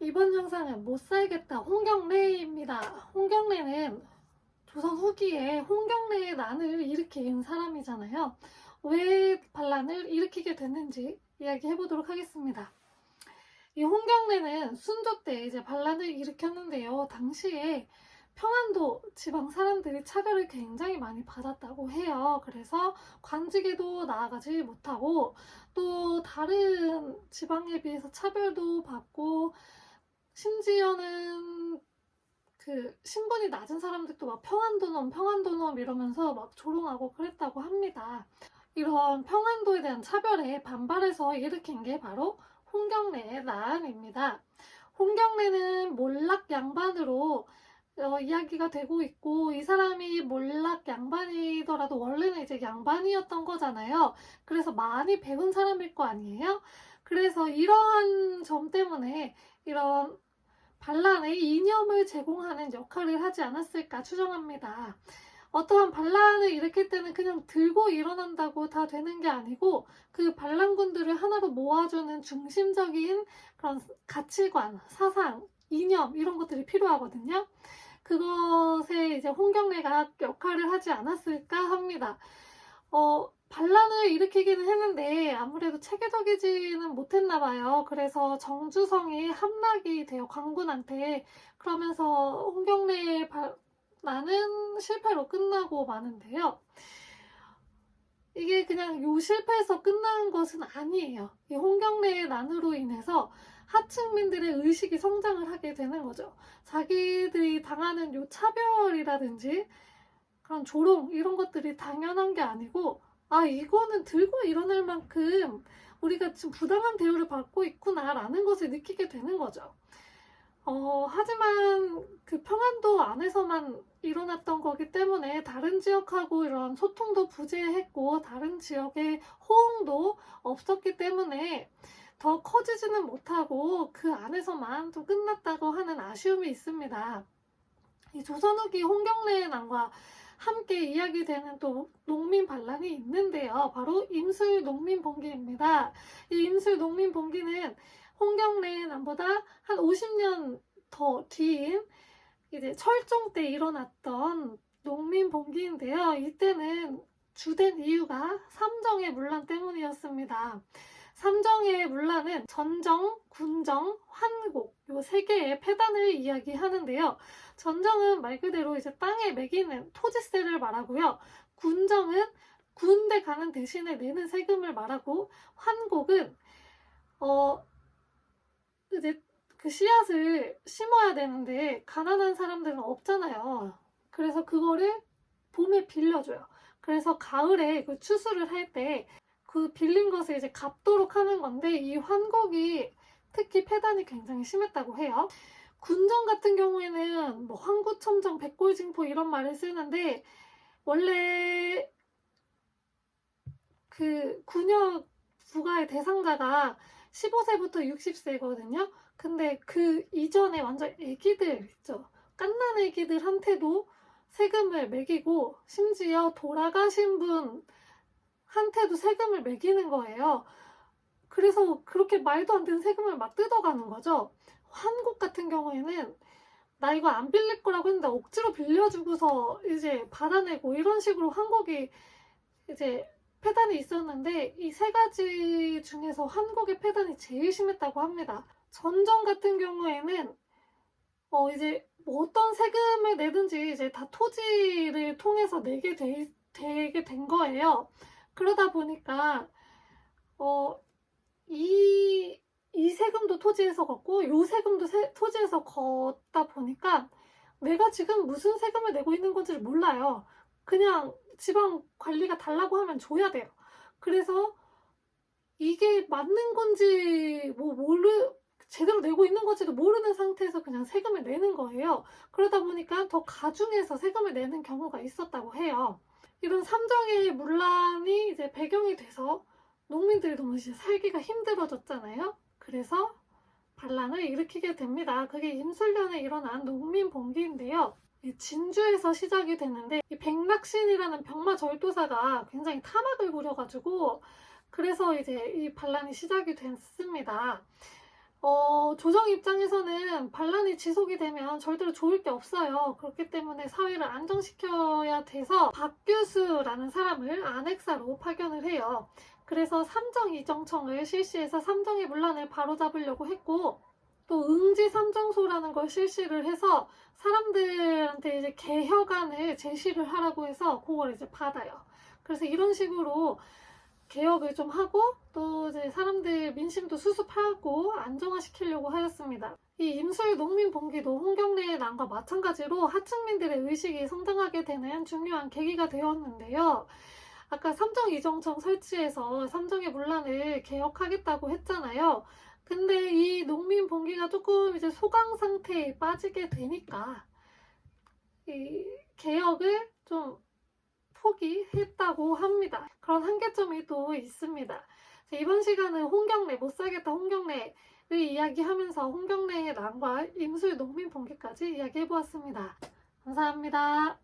이번 영상은 못살겠다 홍경래입니다. 홍경래는 조선 후기에 홍경래의 난을 일으킨 사람이잖아요. 왜 반란을 일으키게 됐는지 이야기해 보도록 하겠습니다. 이 홍경래는 순조 때 이제 반란을 일으켰는데요. 당시에 평안도 지방 사람들이 차별을 굉장히 많이 받았다고 해요. 그래서 관직에도 나아가지 못하고 또 다른 지방에 비해서 차별도 받고 심지어는 그 신분이 낮은 사람들도 막 평안도놈 이러면서 막 조롱하고 그랬다고 합니다. 이런 평안도에 대한 차별에 반발해서 일으킨 게 바로 홍경래의 난입니다. 홍경래는 몰락 양반으로 이야기가 되고 있고, 이 사람이 몰락 양반이더라도 원래는 이제 양반이었던 거잖아요. 그래서 많이 배운 사람일 거 아니에요? 그래서 이러한 점 때문에 이런 반란에 이념을 제공하는 역할을 하지 않았을까 추정합니다. 어떠한 반란을 일으킬 때는 그냥 들고 일어난다고 다 되는 게 아니고 그 반란군들을 하나로 모아주는 중심적인 그런 가치관, 사상, 이념 이런 것들이 필요하거든요. 그것에 이제 홍경래가 역할을 하지 않았을까 합니다. 반란을 일으키기는 했는데 아무래도 체계적이지는 못했나 봐요. 그래서 정주성이 함락이 돼요, 광군한테. 그러면서 홍경래의 반란은 실패로 끝나고 마는데요. 이게 그냥 요 실패에서 끝나는 것은 아니에요. 이 홍경래의 난으로 인해서 하층민들의 의식이 성장을 하게 되는 거죠. 자기들이 당하는 요 차별이라든지 그런 조롱 이런 것들이 당연한 게 아니고, 아, 이거는 들고 일어날 만큼 우리가 지금 부당한 대우를 받고 있구나라는 것을 느끼게 되는 거죠. 하지만 그 평안도 안에서만 일어났던 거기 때문에 다른 지역하고 이런 소통도 부재했고 다른 지역의 호응도 없었기 때문에 더 커지지는 못하고 그 안에서만 또 끝났다고 하는 아쉬움이 있습니다. 이 조선 후기 홍경래의 난과 함께 이야기되는 또 농민 반란이 있는데요. 바로 임술 농민봉기입니다. 이 임술 농민봉기는 홍경래의 난보다 한 50년 더 뒤인 이제 철종 때 일어났던 농민봉기인데요. 이때는 주된 이유가 삼정의 문란 때문이었습니다. 삼정의 문란은 전정, 군정, 환곡 요 세 개의 폐단을 이야기하는데요. 전정은 말 그대로 이제 땅에 매기는 토지세를 말하고요. 군정은 군대 가는 대신에 내는 세금을 말하고, 환곡은 이제 그 씨앗을 심어야 되는데 가난한 사람들은 없잖아요. 그래서 그거를 봄에 빌려줘요. 그래서 가을에 그 추수를 할 때 그 빌린 것을 이제 갚도록 하는 건데, 이 환곡이 특히 폐단이 굉장히 심했다고 해요. 군정 같은 경우에는 뭐 황구첨정, 백골징포 이런 말을 쓰는데, 원래 그 군역 부과의 대상자가 15세부터 60세거든요. 근데 그 이전에 완전 애기들 있죠. 갓난 애기들한테도 세금을 매기고, 심지어 돌아가신 분한테도 세금을 매기는 거예요. 그래서 그렇게 말도 안 되는 세금을 막 뜯어가는 거죠. 환곡 같은 경우에는 나 이거 안 빌릴 거라고 했는데 억지로 빌려주고서 이제 받아내고, 이런 식으로 환곡이 이제 폐단이 있었는데, 이 세 가지 중에서 환곡의 폐단이 제일 심했다고 합니다. 전정 같은 경우에는 이제 뭐 어떤 세금을 내든지 이제 다 토지를 통해서 되게 된 거예요. 그러다 보니까 이 세금도 토지에서 걷고 요 세금도 토지에서 걷다 보니까 내가 지금 무슨 세금을 내고 있는 건지를 몰라요. 그냥 지방 관리가 달라고 하면 줘야 돼요. 그래서 이게 맞는 건지 제대로 내고 있는 건지도 모르는 상태에서 그냥 세금을 내는 거예요. 그러다 보니까 더 가중해서 세금을 내는 경우가 있었다고 해요. 이런 삼정의 문란이 이제 배경이 돼서 농민들이 너무 이제 살기가 힘들어졌잖아요. 그래서 반란을 일으키게 됩니다. 그게 임술년에 일어난 농민봉기인데요. 진주에서 시작이 됐는데, 이 백낙신이라는 병마절도사가 굉장히 탐악을 부려가지고, 그래서 이제 이 반란이 시작이 됐습니다. 조정 입장에서는 반란이 지속이 되면 절대로 좋을 게 없어요. 그렇기 때문에 사회를 안정시켜야 돼서 박규수라는 사람을 안핵사로 파견을 해요. 그래서 삼정이정청을 실시해서 삼정의 문란을 바로잡으려고 했고, 또 응지삼정소라는 걸 실시를 해서 사람들한테 이제 개혁안을 제시를 하라고 해서 그걸 이제 받아요. 그래서 이런 식으로 개혁을 좀 하고 또 이제 사람들 민심도 수습하고 안정화시키려고 하였습니다. 이 임술 농민 봉기도 홍경래의 난과 마찬가지로 하층민들의 의식이 성장하게 되는 중요한 계기가 되었는데요. 아까 삼정이정청 설치해서 삼정의 문란을 개혁하겠다고 했잖아요. 근데 이 농민 봉기가 조금 이제 소강 상태에 빠지게 되니까 이 개혁을 좀 포기했다고 합니다. 그런 한계점이 또 있습니다. 이번 시간은 홍경래, 못살겠다 홍경래를 이야기하면서 홍경래의 난과 임술 농민 봉기까지 이야기해보았습니다. 감사합니다.